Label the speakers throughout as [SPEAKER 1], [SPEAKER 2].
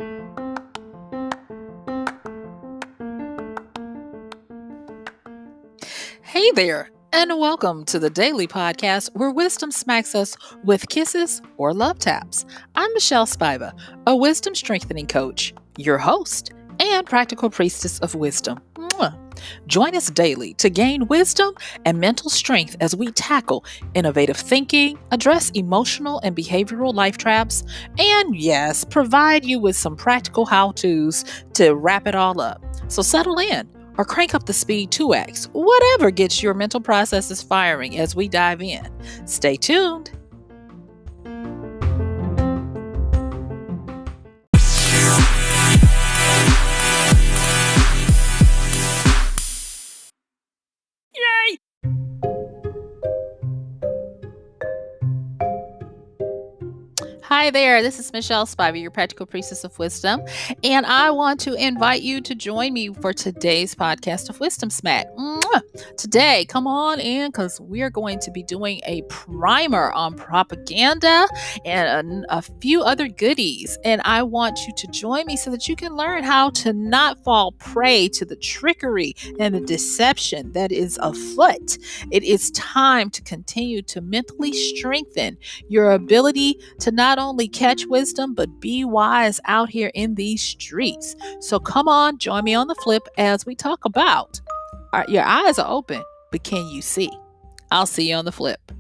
[SPEAKER 1] Hey there, and welcome to the daily podcast where wisdom smacks us with kisses or love taps. I'm MichelleSpiva, a wisdom strengthening coach, your host, and practical priestess of wisdom. Mwah. Join us daily to gain wisdom and mental strength as we tackle innovative thinking, address emotional and behavioral life traps, and yes, provide you with some practical how to's to wrap it all up. So settle in or crank up the speed 2x, whatever gets your mental processes firing as we dive in. Stay tuned. Yay! Hi there, this is MichelleSpiva, your practical priestess of wisdom, and I want to invite you to join me for today's podcast of Wisdom Smack. Mwah! Today, come on in because we're going to be doing a primer on propaganda and a few other goodies, and I want you to join me so that you can learn how to not fall prey to the trickery and the deception that is afoot. It is time to continue to mentally strengthen your ability to not only catch wisdom, but be wise out here in these streets. So come on, join me on the flip as we talk about your eyes are open, but can you see? I'll see you on the flip.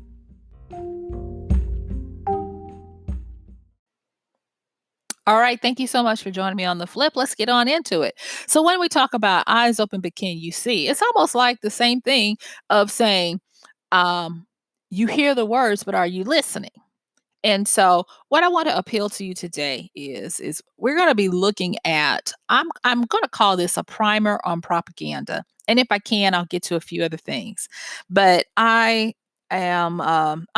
[SPEAKER 1] All right, thank you so much for joining me on the flip. Let's get on into it. So when we talk about eyes open, but can you see? It's almost like the same thing of saying, you hear the words, but are you listening? And so what I want to appeal to you today is we're going to be looking at I'm going to call this a primer on propaganda. And if I can, I'll get to a few other things. But I'm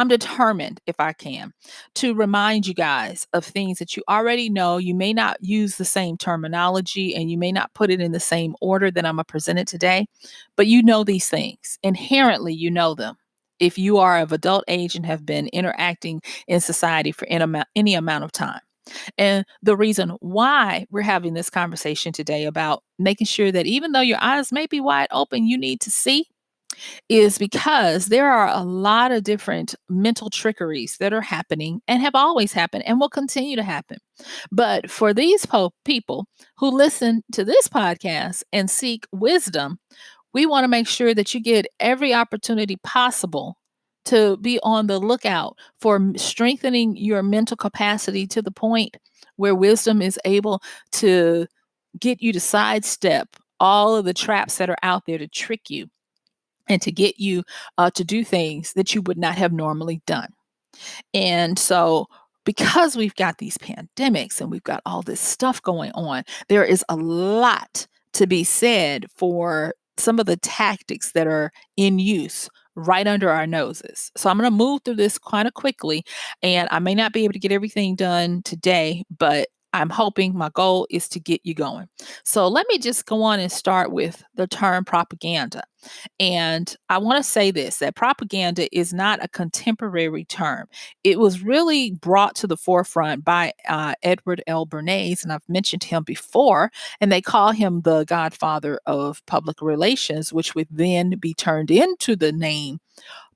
[SPEAKER 1] determined, if I can, to remind you guys of things that you already know. You may not use the same terminology and you may not put it in the same order that I'm going to present it today, but you know these things. Inherently, you know them if you are of adult age and have been interacting in society for any amount of time. And the reason why we're having this conversation today about making sure that even though your eyes may be wide open, you need to see is because there are a lot of different mental trickeries that are happening and have always happened and will continue to happen. But for these people who listen to this podcast and seek wisdom, we want to make sure that you get every opportunity possible to be on the lookout for strengthening your mental capacity to the point where wisdom is able to get you to sidestep all of the traps that are out there to trick you and to get you to do things that you would not have normally done. And so, because we've got these pandemics and we've got all this stuff going on, there is a lot to be said for some of the tactics that are in use right under our noses. So I'm going to move through this kind of quickly, and I may not be able to get everything done today, but I'm hoping my goal is to get you going. So let me just go on and start with the term propaganda. And I want to say this that propaganda is not a contemporary term. It was really brought to the forefront by Edward L. Bernays, and I've mentioned him before, and they call him the godfather of public relations, which would then be turned into the name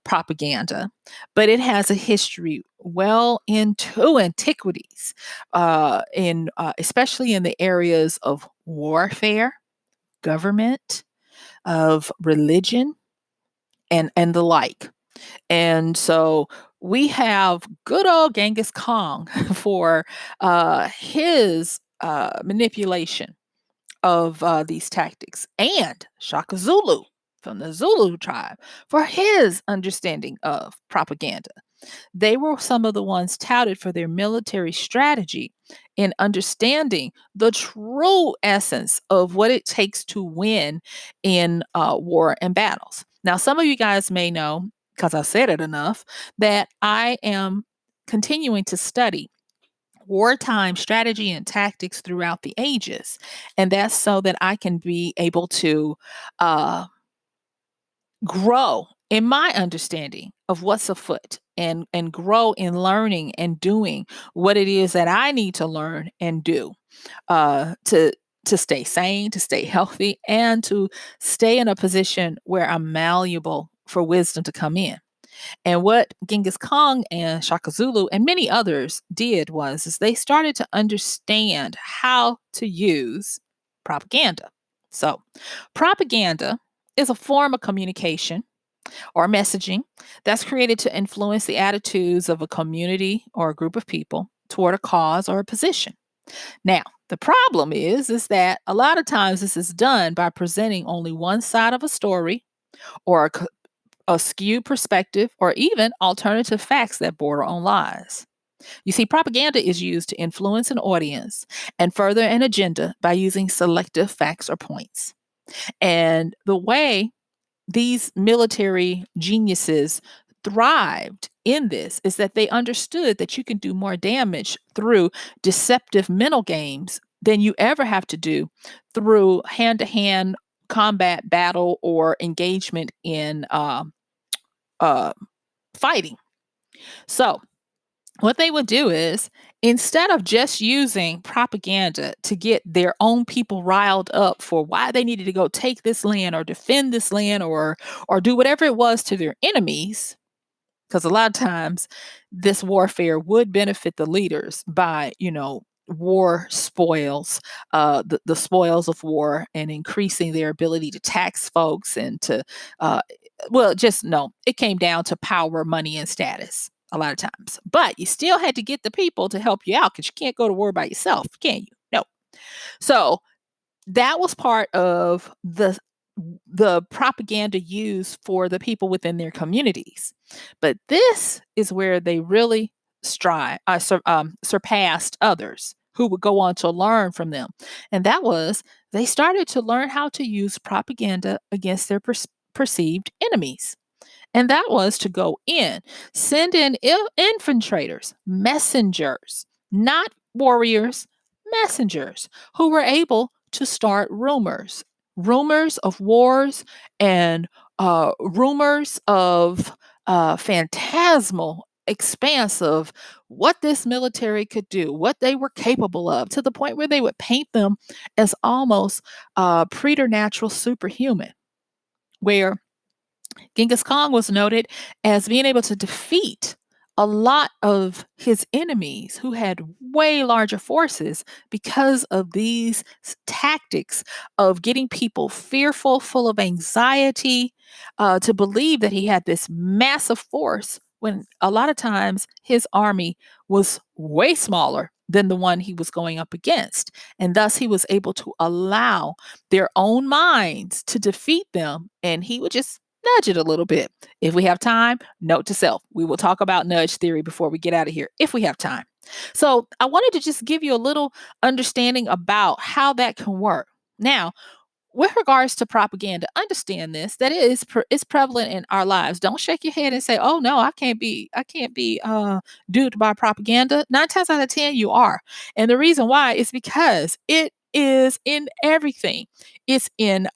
[SPEAKER 1] propaganda. But it has a history well into antiquities, especially in the areas of warfare, government, of religion and the like. And so we have good old Genghis Khan for his manipulation of these tactics, and Shaka Zulu from the Zulu tribe for his understanding of propaganda. They were some of the ones touted for their military strategy in understanding the true essence of what it takes to win in war and battles. Now, some of you guys may know, because I said it enough, that I am continuing to study wartime strategy and tactics throughout the ages. And that's so that I can be able to grow in my understanding of what's afoot and grow in learning and doing what it is that I need to learn and do uh, to to stay sane, to stay healthy, and to stay in a position where I'm malleable for wisdom to come in. And what Genghis Khan and Shaka Zulu and many others did was is they started to understand how to use propaganda. So, propaganda is a form of communication or messaging that's created to influence the attitudes of a community or a group of people toward a cause or a position. Now, the problem is that a lot of times this is done by presenting only one side of a story or a skewed perspective or even alternative facts that border on lies. You see, propaganda is used to influence an audience and further an agenda by using selective facts or points. And the way these military geniuses thrived in this is that they understood that you can do more damage through deceptive mental games than you ever have to do through hand to hand combat battle or engagement in uh, fighting. So, what they would do is instead of just using propaganda to get their own people riled up for why they needed to go take this land or defend this land or do whatever it was to their enemies, because a lot of times this warfare would benefit the leaders by war spoils, the spoils of war, and increasing their ability to tax folks and to well, just no, it came down to power, money, and status a lot of times, but you still had to get the people to help you out because you can't go to war by yourself, can you? No. So that was part of the propaganda used for the people within their communities. But this is where they really surpassed others who would go on to learn from them. And that was they started to learn how to use propaganda against their perceived enemies. And that was to go in, send in infiltrators, messengers, not warriors, messengers who were able to start rumors of wars and rumors of phantasmal expanse of what this military could do, what they were capable of, to the point where they would paint them as almost preternatural superhuman, where Genghis Khan was noted as being able to defeat a lot of his enemies who had way larger forces because of these tactics of getting people fearful, full of anxiety, to believe that he had this massive force when a lot of times his army was way smaller than the one he was going up against. And thus he was able to allow their own minds to defeat them. And he would just nudge it a little bit. If we have time, note to self, we will talk about nudge theory before we get out of here, if we have time. So I wanted to just give you a little understanding about how that can work. Now, with regards to propaganda, understand this that it's prevalent in our lives. Don't shake your head and say, "Oh no, I can't be duped by propaganda." 9 times out of 10, you are, and the reason why is because it is in everything. It's in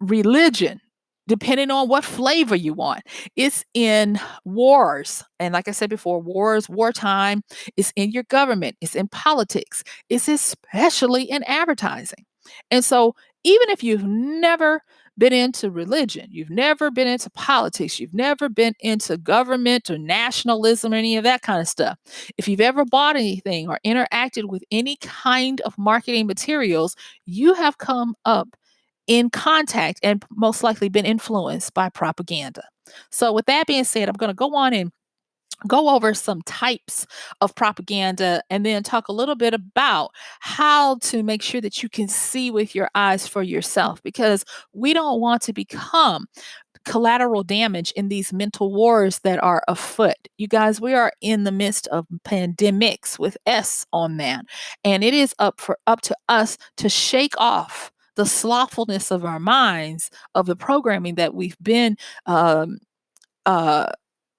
[SPEAKER 1] religion, depending on what flavor you want. It's in wars. And like I said before, wars, wartime, it's in your government, it's in politics, it's especially in advertising. And so, even if you've never been into religion, you've never been into politics, you've never been into government or nationalism or any of that kind of stuff, if you've ever bought anything or interacted with any kind of marketing materials, you have come up in contact and most likely been influenced by propaganda. So, with that being said, I'm going to go on and go over some types of propaganda and then talk a little bit about how to make sure that you can see with your eyes for yourself, because we don't want to become collateral damage in these mental wars that are afoot. You guys, we are in the midst of pandemics with S on that. And it is up to us to shake off the slothfulness of our minds of the programming that we've been um, uh,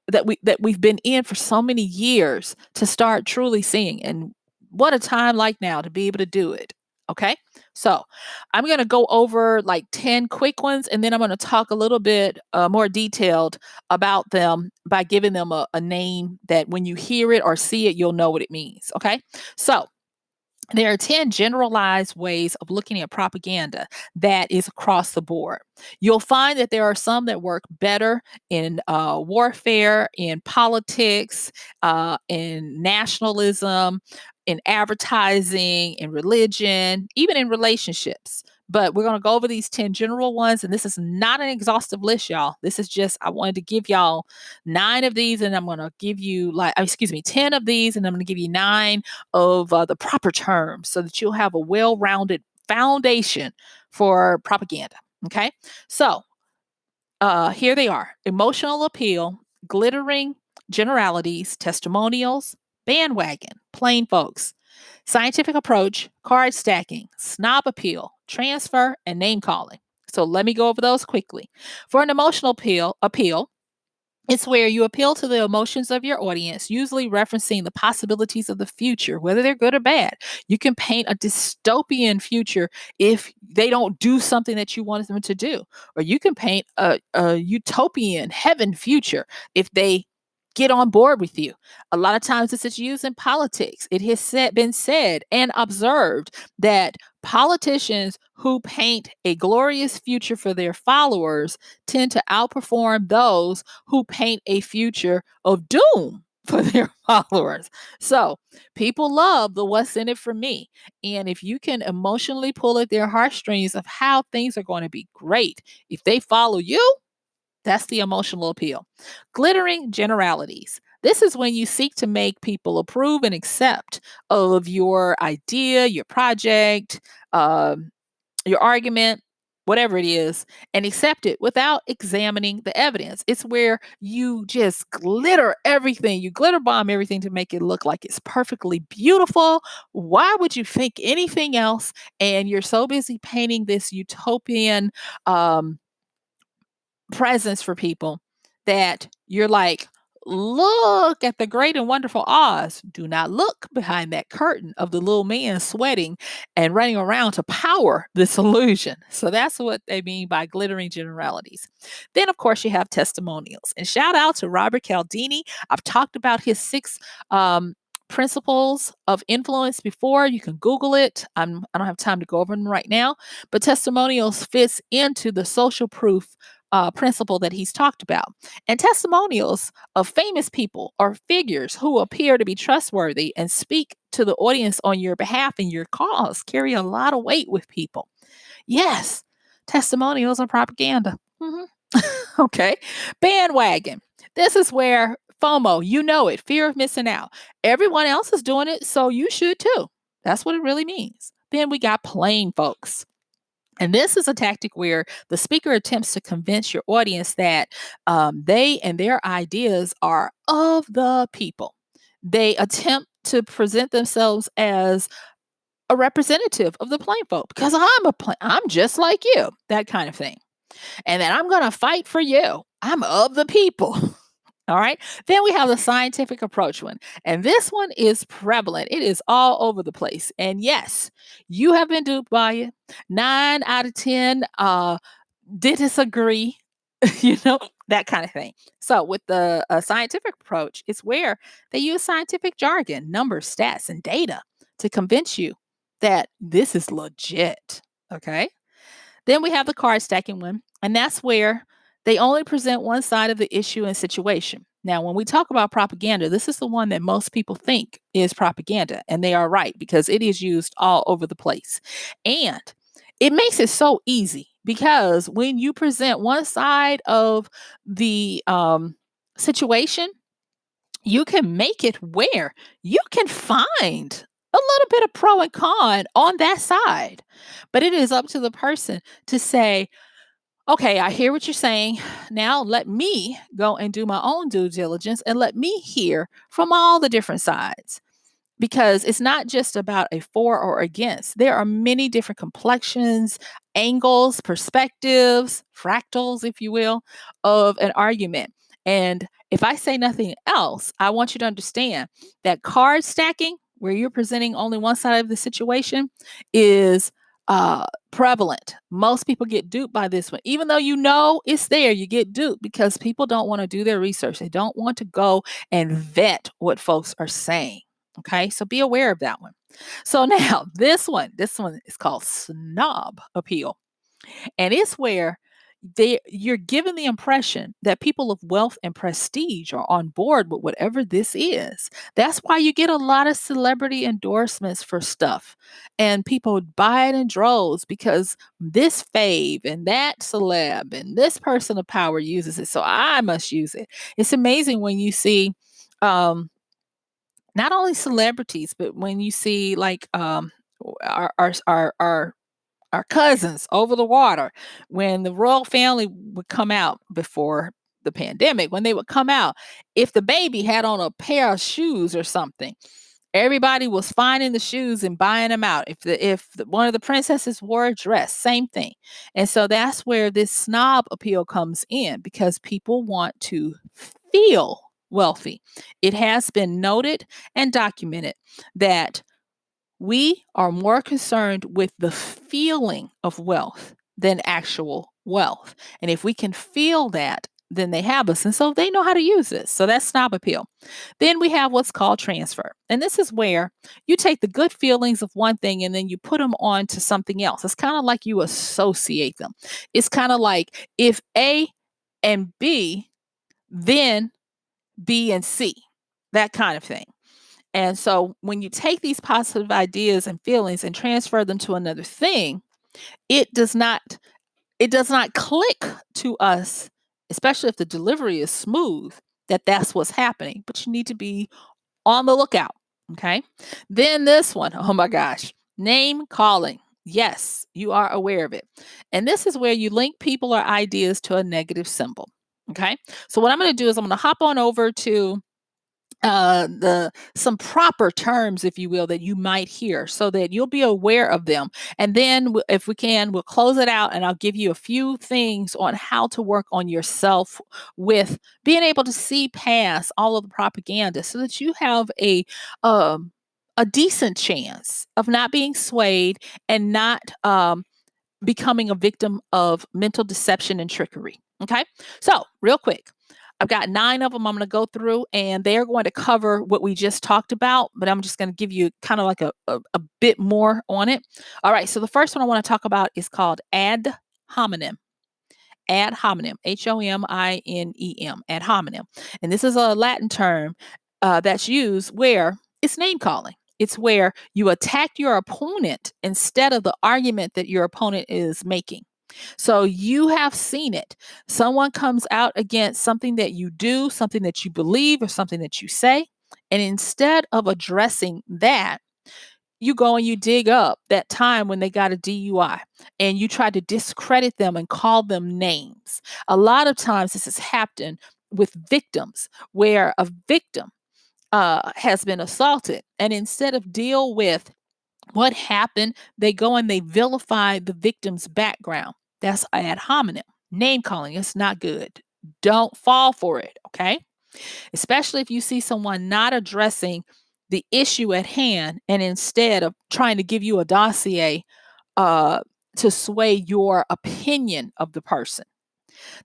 [SPEAKER 1] that we've been in for so many years, to start truly seeing. And what a time like now to be able to do it. Okay. So I'm going to go over like 10 quick ones, and then I'm going to talk a little bit more detailed about them by giving them a name that when you hear it or see it, you'll know what it means. Okay. So there are 10 generalized ways of looking at propaganda that is across the board. You'll find that there are some that work better in warfare, in politics, in nationalism, in advertising, in religion, even in relationships. But we're going to go over these 10 general ones. And this is not an exhaustive list, y'all. This is just, I wanted to give y'all 9 of these, and I'm going to give you, 10 of these, and I'm going to give you 9 of the proper terms so that you'll have a well rounded foundation for propaganda. Okay. So here they are: emotional appeal, glittering generalities, testimonials, bandwagon, plain folks, scientific approach, card stacking, snob appeal, transfer, and name calling. So let me go over those quickly. For an emotional appeal, it's where you appeal to the emotions of your audience, usually referencing the possibilities of the future, whether they're good or bad. You can paint a dystopian future if they don't do something that you wanted them to do, or you can paint a utopian heaven future if they get on board with you. A lot of times this is used in politics. It has been said and observed that politicians who paint a glorious future for their followers tend to outperform those who paint a future of doom for their followers. So people love the what's in it for me. And if you can emotionally pull at their heartstrings of how things are going to be great if they follow you, that's the emotional appeal. Glittering generalities. This is when you seek to make people approve and accept of your idea, your project, your argument, whatever it is, and accept it without examining the evidence. It's where you just glitter everything. You glitter bomb everything to make it look like it's perfectly beautiful. Why would you think anything else? And you're so busy painting this utopian presence for people that you're like, look at the great and wonderful Oz. Do not look behind that curtain of the little man sweating and running around to power this illusion. So that's what they mean by glittering generalities. Then, of course, you have testimonials. And shout out to Robert Cialdini. I've talked about his 6 principles of influence before. You can Google it. I don't have time to go over them right now, but testimonials fits into the social proof principle that he's talked about. And testimonials of famous people or figures who appear to be trustworthy and speak to the audience on your behalf and your cause carry a lot of weight with people. Yes, testimonials are propaganda. Mhm. Okay. Bandwagon. This is where FOMO, you know it, fear of missing out. Everyone else is doing it, so you should too. That's what it really means. Then we got plain folks. And this is a tactic where the speaker attempts to convince your audience that they and their ideas are of the people. They attempt to present themselves as a representative of the plain folk because I'm just like you, that kind of thing. And then I'm going to fight for you. I'm of the people. All right. Then we have the scientific approach one. And this one is prevalent. It is all over the place. And yes, you have been duped by it. 9 out of 10 did disagree, that kind of thing. So with the scientific approach, it's where they use scientific jargon, numbers, stats, and data to convince you that this is legit. Okay. Then we have the card stacking one, and that's where they only present one side of the issue and situation. Now, when we talk about propaganda, this is the one that most people think is propaganda, and they are right because it is used all over the place. And it makes it so easy because when you present one side of the situation, you can make it where you can find a little bit of pro and con on that side. But it is up to the person to say, okay, I hear what you're saying. Now let me go and do my own due diligence and let me hear from all the different sides. Because it's not just about a for or against. There are many different complexions, angles, perspectives, fractals, if you will, of an argument. And if I say nothing else, I want you to understand that card stacking, where you're presenting only one side of the situation is prevalent. Most people get duped by this one. Even though you know it's there, you get duped because people don't want to do their research. They don't want to go and vet what folks are saying. Okay, so be aware of that one. So now this one is called snob appeal. And it's where you're given the impression that people of wealth and prestige are on board with whatever this is. That's why you get a lot of celebrity endorsements for stuff. And people buy it in droves because this fave and that celeb and this person of power uses it. So I must use it. It's amazing when you see not only celebrities, but when you see like our our cousins over the water when the royal family would come out before the pandemic, when they would come out, if the baby had on a pair of shoes or something, everybody was finding the shoes and buying them out. One of the princesses wore a dress, same thing. And so that's where this snob appeal comes in because people want to feel wealthy. It has been noted and documented that we are more concerned with the feeling of wealth than actual wealth. And if we can feel that, then they have us. And so they know how to use this. So that's snob appeal. Then we have what's called transfer. And this is where you take the good feelings of one thing and then you put them on to something else. It's kind of like you associate them. It's kind of like if A and B, then B and C, that kind of thing. And so when you take these positive ideas and feelings and transfer them to another thing, it does not it does not click to us, especially if the delivery is smooth, that that's what's happening. But you need to be on the lookout. Okay. Then this one, oh my gosh, name calling. Yes, you are aware of it. And this is where you link people or ideas to a negative symbol. Okay. So what I'm going to do is I'm going to hop on over to the some proper terms, if you will, that you might hear so that you'll be aware of them. And then if we can, we'll close it out and I'll give you a few things on how to work on yourself with being able to see past all of the propaganda so that you have a decent chance of not being swayed and not becoming a victim of mental deception and trickery. Okay. So real quick, I've got 9 of them I'm going to go through, and they're going to cover what we just talked about, but I'm just going to give you kind of like a bit more on it. All right. So the first one I want to talk about is called ad hominem. Ad hominem, HOMINEM, ad hominem. And this is a Latin term that's used where it's name calling. It's where you attack your opponent instead of the argument that your opponent is making. So you have seen it. Someone comes out against something that you do, something that you believe, or something that you say. And instead of addressing that, you go and you dig up that time when they got a DUI and you try to discredit them and call them names. A lot of times this has happened with victims where a victim has been assaulted. And instead of deal with what happened, they go and they vilify the victim's background. That's ad hominem. Name calling. It's not good. Don't fall for it. Okay. Especially if you see someone not addressing the issue at hand and instead of trying to give you a dossier uh, to sway your opinion of the person.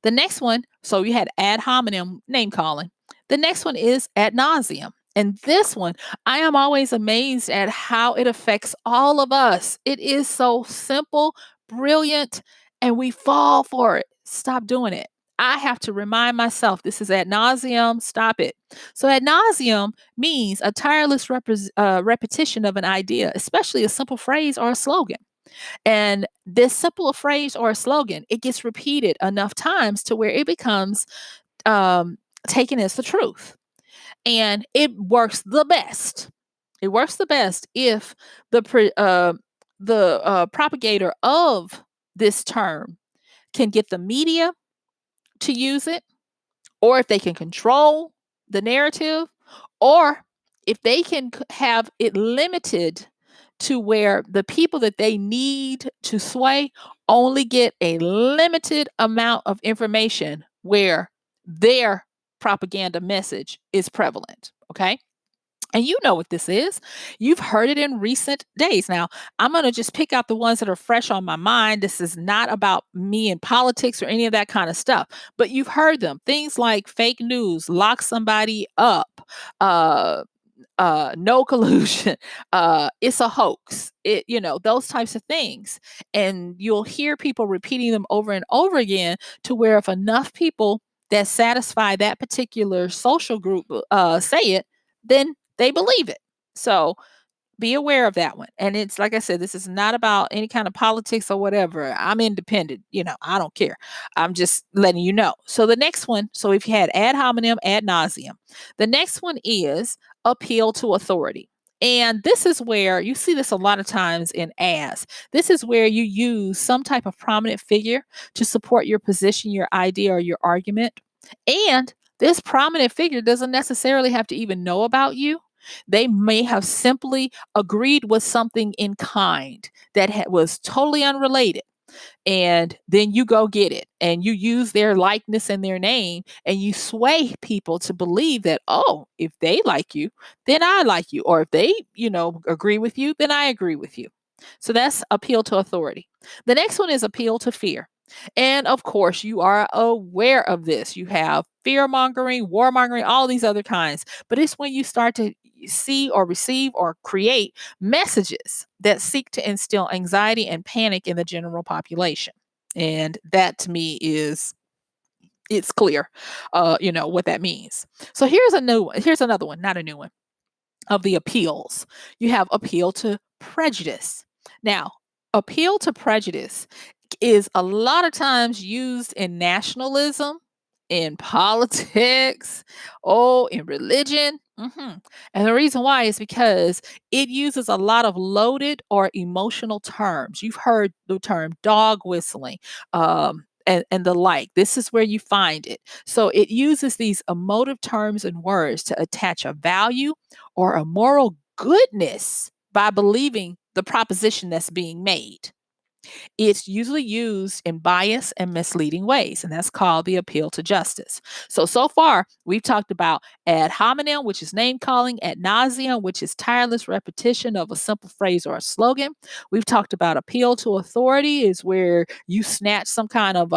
[SPEAKER 1] The next one, so you had ad hominem, name calling. The next one is ad nauseum. And this one, I am always amazed at how it affects all of us. It is so simple, brilliant, and we fall for it. Stop doing it. I have to remind myself this is ad nauseum. Stop it. So, ad nauseum means a tireless repetition of an idea, especially a simple phrase or a slogan. And this simple phrase or a slogan, it gets repeated enough times to where it becomes taken as the truth. And it works the best. It works the best if the propagator of this term can get the media to use it, or if they can control the narrative, or if they can have it limited to where the people that they need to sway only get a limited amount of information where their propaganda message is prevalent. Okay. And you know what this is. You've heard it in recent days. Now, I'm going to just pick out the ones that are fresh on my mind. This is not about me in politics or any of that kind of stuff, but you've heard them. Things like fake news, lock somebody up, uh, no collusion, it's a hoax, those types of things. And you'll hear people repeating them over and over again, to where if enough people that satisfy that particular social group say it, then they believe it. So be aware of that one. And it's like I said, this is not about any kind of politics or whatever. I'm independent. I don't care. I'm just letting you know. So the next one, so if you had ad hominem, ad nauseum, the next one is appeal to authority. And this is where you see this a lot of times in ads. This is where you use some type of prominent figure to support your position, your idea, or your argument. And this prominent figure doesn't necessarily have to even know about you. They may have simply agreed with something in kind that was totally unrelated, and then you go get it and you use their likeness and their name, and you sway people to believe that, oh, if they like you, then I like you, or if they agree with you, then I agree with you. So that's appeal to authority. The next one is appeal to fear. And of course, you are aware of this. You have fear mongering, warmongering, all these other kinds. But it's when you start to see or receive or create messages that seek to instill anxiety and panic in the general population. And that to me is, it's clear, what that means. So here's another one, not a new one, of the appeals. You have appeal to prejudice. Now, appeal to prejudice is a lot of times used in nationalism, in politics, in religion. And the reason why is because it uses a lot of loaded or emotional terms. You've heard the term dog whistling, and the like. This is where you find it. So it uses these emotive terms and words to attach a value or a moral goodness by believing the proposition that's being made. It's usually used in biased and misleading ways, and that's called the appeal to justice. So far, we've talked about ad hominem, which is name calling, ad nauseum, which is tireless repetition of a simple phrase or a slogan. We've talked about appeal to authority, is where you snatch some kind of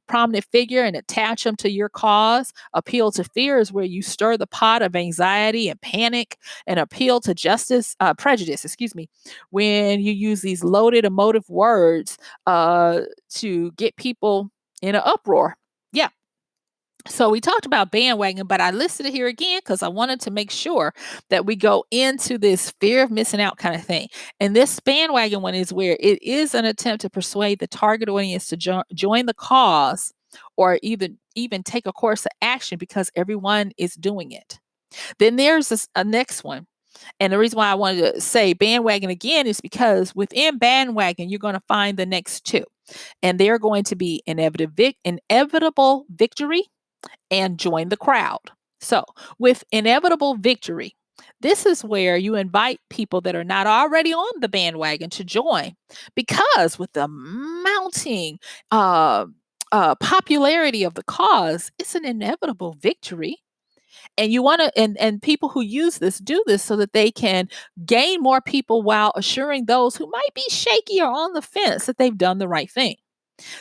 [SPEAKER 1] prominent figure and attach them to your cause. Appeal to fear is where you stir the pot of anxiety and panic. And appeal to prejudice, excuse me, when you use these loaded emotive words to get people in an uproar. Yeah. So we talked about bandwagon, but I listed it here again because I wanted to make sure that we go into this fear of missing out kind of thing. And this bandwagon one is where it is an attempt to persuade the target audience to join the cause, or even take a course of action because everyone is doing it. Then there's a next one. And the reason why I wanted to say bandwagon again is because within bandwagon, you're going to find the next two. And they're going to be inevitable victory and join the crowd. So, with inevitable victory, this is where you invite people that are not already on the bandwagon to join, because with the mounting popularity of the cause, it's an inevitable victory. And you want to, and people who use this do this so that they can gain more people while assuring those who might be shaky or on the fence that they've done the right thing.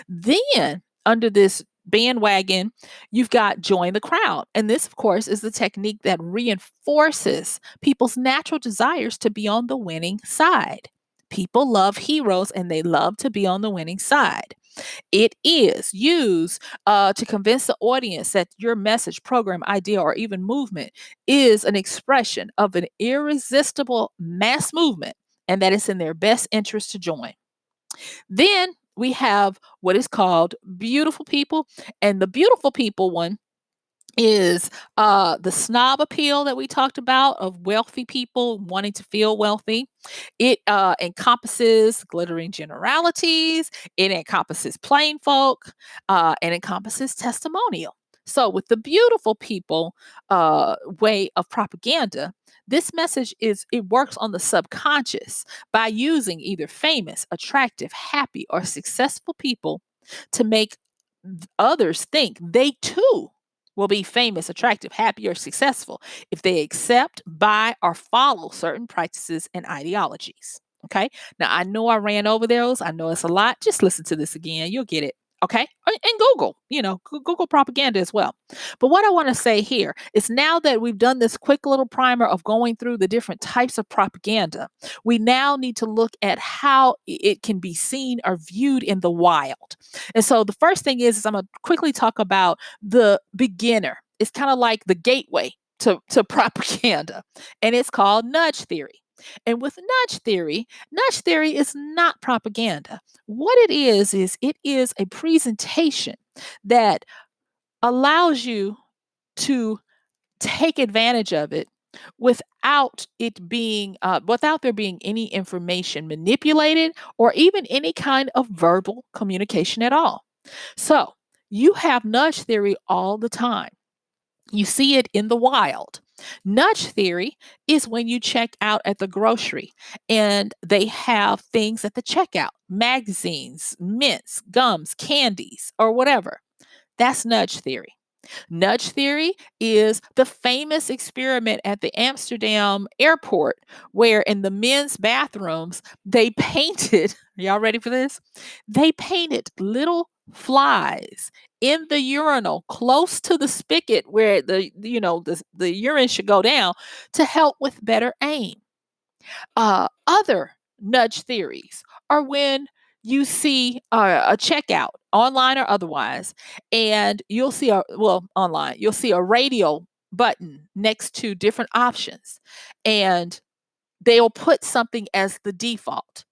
[SPEAKER 1] Then, under this bandwagon, you've got join the crowd. And this, of course, is the technique that reinforces people's natural desires to be on the winning side. People love heroes and they love to be on the winning side. It is used to convince the audience that your message, program, idea, or even movement is an expression of an irresistible mass movement, and that it's in their best interest to join. Then we have what is called beautiful people. And the beautiful people one is the snob appeal that we talked about, of wealthy people wanting to feel wealthy. It encompasses glittering generalities, it encompasses plain folk, and encompasses testimonial. So, with the beautiful people way of propaganda, this message it works on the subconscious by using either famous, attractive, happy, or successful people to make others think they too will be famous, attractive, happy, or successful if they accept, buy, or follow certain practices and ideologies. Okay. Now, I know I ran over those. I know it's a lot. Just listen to this again. You'll get it. Okay. And Google, Google propaganda as well. But what I want to say here is now that we've done this quick little primer of going through the different types of propaganda, we now need to look at how it can be seen or viewed in the wild. And so the first thing is I'm going to quickly talk about the beginner. It's kind of like the gateway to propaganda, and it's called nudge theory. And with nudge theory is not propaganda. What it is it is a presentation that allows you to take advantage of it without there being any information manipulated or even any kind of verbal communication at all. So you have nudge theory all the time. You see it in the wild. Nudge theory is when you check out at the grocery and they have things at the checkout, magazines, mints, gums, candies, or whatever. That's nudge theory. Nudge theory is the famous experiment at the Amsterdam airport where in the men's bathrooms they painted, are y'all ready for this? They painted little flies in the urinal close to the spigot where the urine should go down to help with better aim. Other nudge theories are when you see a checkout online or otherwise, and you'll see online, you'll see a radio button next to different options, and they'll put something as the default.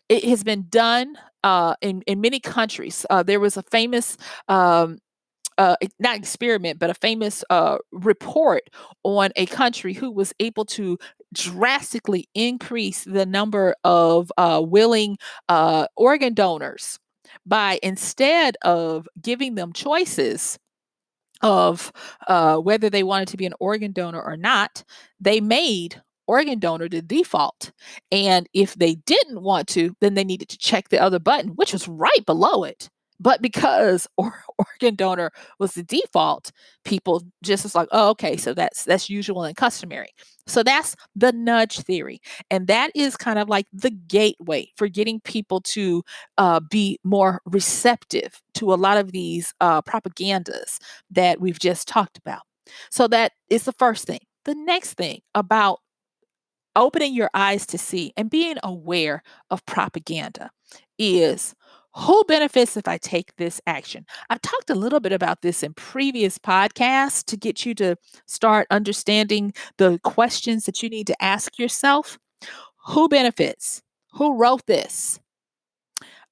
[SPEAKER 1] It has been done in many countries. There was a famous not experiment, but a famous report on a country who was able to drastically increase the number of willing organ donors by instead of giving them choices of whether they wanted to be an organ donor or not, they made organ donor the default. And if they didn't want to, then they needed to check the other button, which was right below it. But because organ donor was the default, people just was like, oh, okay, so that's usual and customary. So that's the nudge theory. And that is kind of like the gateway for getting people to be more receptive to a lot of these propagandas that we've just talked about. So that is the first thing. The next thing about opening your eyes to see and being aware of propaganda is who benefits if I take this action? I've talked a little bit about this in previous podcasts to get you to start understanding the questions that you need to ask yourself. Who benefits? Who wrote this?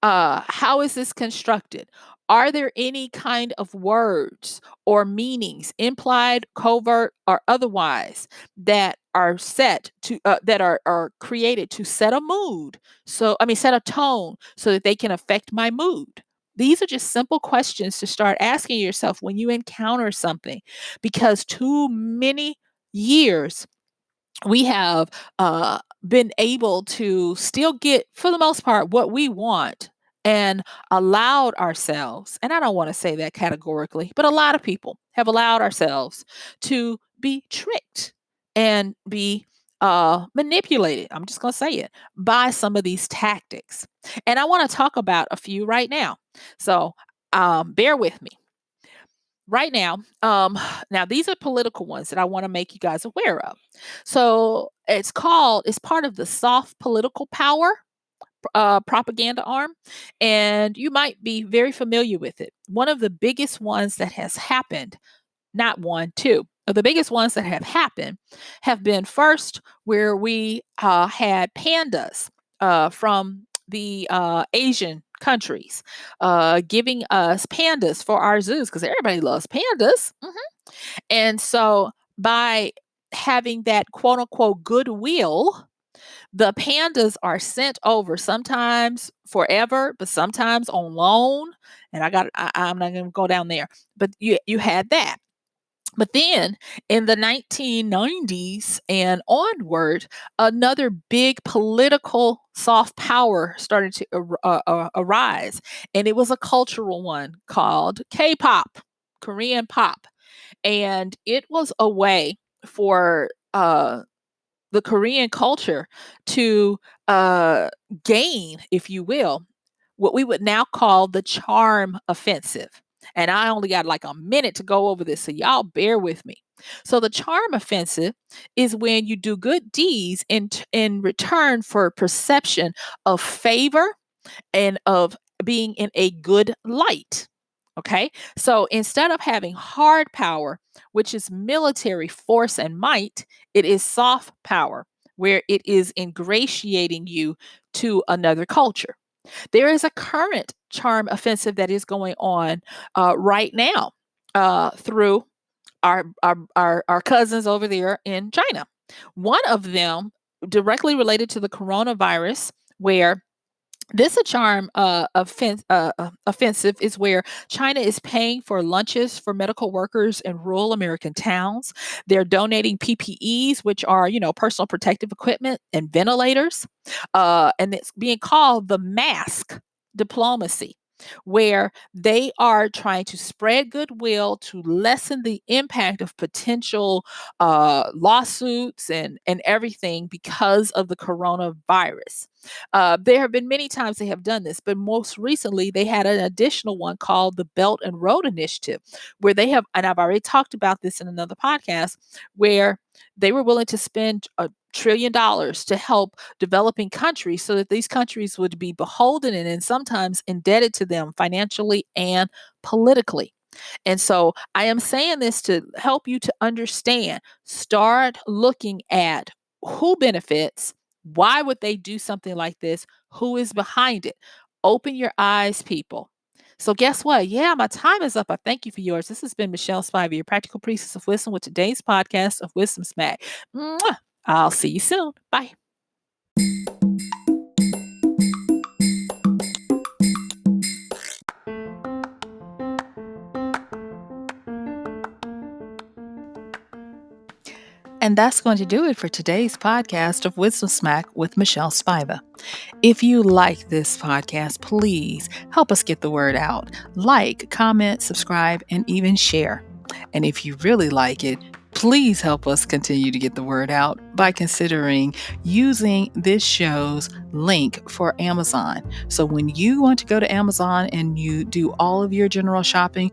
[SPEAKER 1] How is this constructed? Are there any kind of words or meanings, implied, covert, or otherwise, that are that are created to set a mood? Set a tone so that they can affect my mood. These are just simple questions to start asking yourself when you encounter something, because too many years we have been able to still get, for the most part, what we want and allowed ourselves, and I don't want to say that categorically, but a lot of people have allowed ourselves to be tricked and be manipulated. I'm just going to say it by some of these tactics. And I want to talk about a few right now. So bear with me right now. Now these are political ones that I want to make you guys aware of. So it's part of the soft political power propaganda arm, and you might be very familiar with it. One of the biggest ones that has happened, not one, two of the biggest ones that have happened have been first where we had pandas from the Asian countries giving us pandas for our zoos because everybody loves pandas. And so by having that quote unquote goodwill, the pandas are sent over sometimes forever, but sometimes on loan. And I'm not going to go down there, but you had that. But then in the 1990s and onward, another big political soft power started to arise. And it was a cultural one called K pop, Korean pop. And it was a way for the Korean culture to gain, if you will, what we would now call the charm offensive. And I only got like a minute to go over this, so y'all bear with me. So the charm offensive is when you do good deeds in return for perception of favor and of being in a good light. Okay. So instead of having hard power, which is military force and might, it is soft power, where it is ingratiating you to another culture. There is a current charm offensive that is going on right now through our cousins over there in China. One of them directly related to the coronavirus, where this a charm offensive is where China is paying for lunches for medical workers in rural American towns. They're donating PPEs, which are, personal protective equipment and ventilators. And it's being called the mask diplomacy, where they are trying to spread goodwill to lessen the impact of potential lawsuits and everything because of the coronavirus. There have been many times they have done this, but most recently they had an additional one called the Belt and Road Initiative, where they have, and I've already talked about this in another podcast, where they were willing to spend $1 trillion to help developing countries so that these countries would be beholden and sometimes indebted to them financially and politically. And so I am saying this to help you to understand. Start looking at who benefits. Why would they do something like this? Who is behind it? Open your eyes, people. So guess what? Yeah, my time is up. I thank you for yours. This has been MichelleSpiva, your practical priestess of wisdom, with today's podcast of Wisdom Smack. Mwah! I'll see you soon. Bye. And that's going to do it for today's podcast of Wisdom Smack with MichelleSpiva. If you like this podcast, please help us get the word out. Like, comment, subscribe, and even share. And if you really like it, please help us continue to get the word out by considering using this show's link for Amazon. So when you want to go to Amazon and you do all of your general shopping,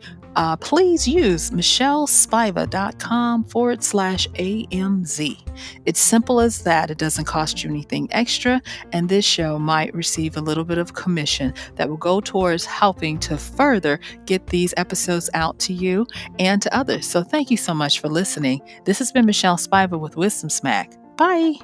[SPEAKER 1] please use MichelleSpiva.com/AMZ. It's simple as that. It doesn't cost you anything extra, and this show might receive a little bit of commission that will go towards helping to further get these episodes out to you and to others. So thank you so much for listening. This has been MichelleSpiva with Wisdom Smack. Bye.